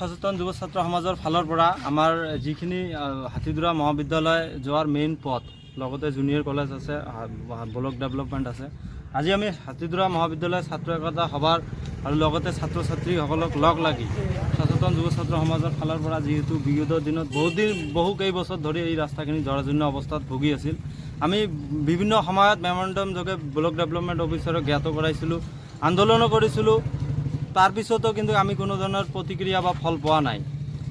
সচেতন যুৱ ছাত্ৰ সমাজৰ ফালৰ পৰা আমাৰ যিখিনি হাতীদুৰা মহাবিদ্যালয় যোৱাৰ মেইন পথ লগতে জুনিয়ৰ কলেজ আছে ব্লক ডেভেলপমেণ্ট আছে। আজি আমি হাতীদুৰা মহাবিদ্যালয় ছাত্ৰ একতা সভাৰ আৰু লগতে ছাত্ৰ ছাত্ৰীসকলক লগ লাগি সচেতন যুৱ ছাত্ৰ সমাজৰ ফালৰ পৰা যিহেতু বিগত দিনত বহু কেইবছৰ ধৰি এই ৰাস্তাখিনি জৰাজীৰ্ণ অৱস্থাত ভুগি আছিল। আমি বিভিন্ন সময়ত মেমৰেণ্ডাম যোগে ব্লক ডেভেলপমেণ্ট অফিচাৰক জ্ঞাত কৰাইছিলোঁ, আন্দোলনো কৰিছিলোঁ। তাৰ পিছতো কিন্তু আমি কোনো ধৰণৰ প্ৰতিক্ৰিয়া বা ফল পোৱা নাই।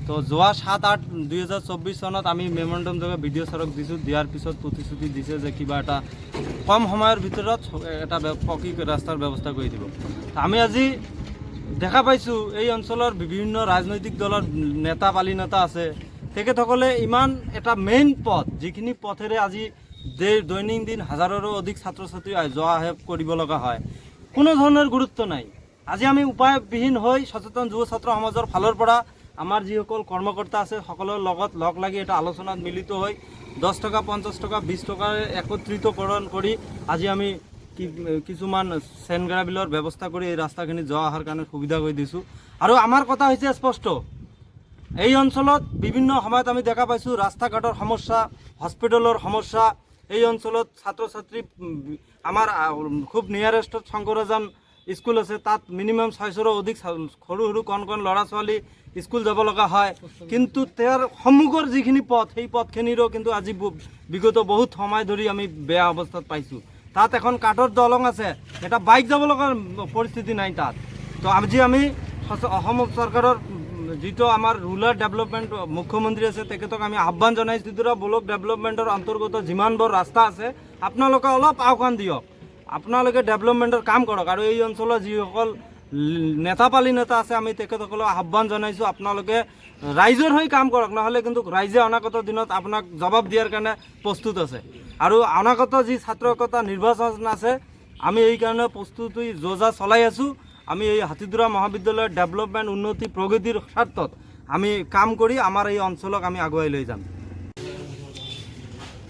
তো যোৱা 7-8-2024 চনত আমি মেমৰেণ্ডাম যোগে ভিডিঅ' ছাৰক দিছোঁ, দিয়াৰ পিছত প্ৰতিশ্ৰুতি দিছে যে কিবা এটা কম সময়ৰ ভিতৰত এটা পকী ৰাস্তাৰ ব্যৱস্থা কৰি দিব। আমি আজি দেখা পাইছোঁ এই অঞ্চলৰ বিভিন্ন ৰাজনৈতিক দলৰ নেতা পালি নেতা আছে, তেখেতসকলে ইমান এটা মেইন পথ যিখিনি পথেৰে আজি দৈনন্দিন হাজাৰৰো অধিক ছাত্ৰ ছাত্ৰী যোৱা আহে কৰিব লগা হয়, কোনো ধৰণৰ গুৰুত্ব নাই। আজি আমি উপায়বিহীন হৈ সচেতন যুৱ ছাত্ৰ সমাজৰ ফালৰ পৰা আমাৰ যিসকল কৰ্মকৰ্তা আছে সকলৰ লগত লগ লাগি এটা আলোচনাত মিলিত হৈ 10 টকা 50 টকা 20 টকাৰ একত্ৰিতকৰণ কৰি আজি আমি কিছুমান চেনগ্ৰাবিলৰ ব্যৱস্থা কৰি এই ৰাস্তাখিনি যোৱা অহাৰ কাৰণে সুবিধা কৰি দিছোঁ। আৰু আমাৰ কথা হৈছে স্পষ্ট, এই অঞ্চলত বিভিন্ন সময়ত আমি দেখা পাইছোঁ ৰাস্তা ঘাটৰ সমস্যা, হস্পিটেলৰ সমস্যা। এই অঞ্চলত ছাত্ৰ ছাত্ৰী আমাৰ খুব নিয়াৰেষ্টত শংকৰাজান স্কুল আছে, তাত মিনিমাম 600ৰো অধিক সৰু সৰু কণ ল'ৰা ছোৱালী স্কুল যাব লগা হয়। কিন্তু তাৰ সন্মুখৰ যিখিনি পথ সেই পথখিনিৰো কিন্তু আজি বিগত বহুত সময় ধৰি আমি বেয়া অৱস্থাত পাইছোঁ। তাত এখন কাঠৰ দলং আছে, এটা বাইক যাব লগা পৰিস্থিতি নাই তাত। তো আজি আমি অসম চৰকাৰৰ যিটো আমাৰ ৰুৰাল ডেভেলপমেণ্ট মুখ্যমন্ত্ৰী আছে তেখেতক আমি আহ্বান জনাইছোঁ, হাতীদুৰা ব্লক ডেভেলপমেণ্টৰ অন্তৰ্গত যিমানবোৰ ৰাস্তা আছে আপোনালোকে অলপ আওকাণ দিয়ক, আপোনালোকে ডেভেলপমেণ্টৰ কাম কৰক। আৰু এই অঞ্চলৰ যিসকল নেতা পালি নেতা আছে আমি তেখেতসকলক আহ্বান জনাইছোঁ, আপোনালোকে ৰাইজৰ হৈ কাম কৰক, নহ'লে কিন্তু ৰাইজে অনাগত দিনত আপোনাক জবাব দিয়াৰ কাৰণে প্ৰস্তুত আছে। আৰু অনাগত যি ছাত্ৰ একতা নিৰ্বাচন আছে আমি এই কাৰণে প্ৰস্তুতি যোজা চলাই আছোঁ। আমি এই হাতীদুৰা মহাবিদ্যালয়ৰ ডেভেলপমেণ্ট উন্নতি প্ৰগতিৰ স্বাৰ্থত আমি কাম কৰি আমাৰ এই অঞ্চলক আমি আগুৱাই লৈ যাম।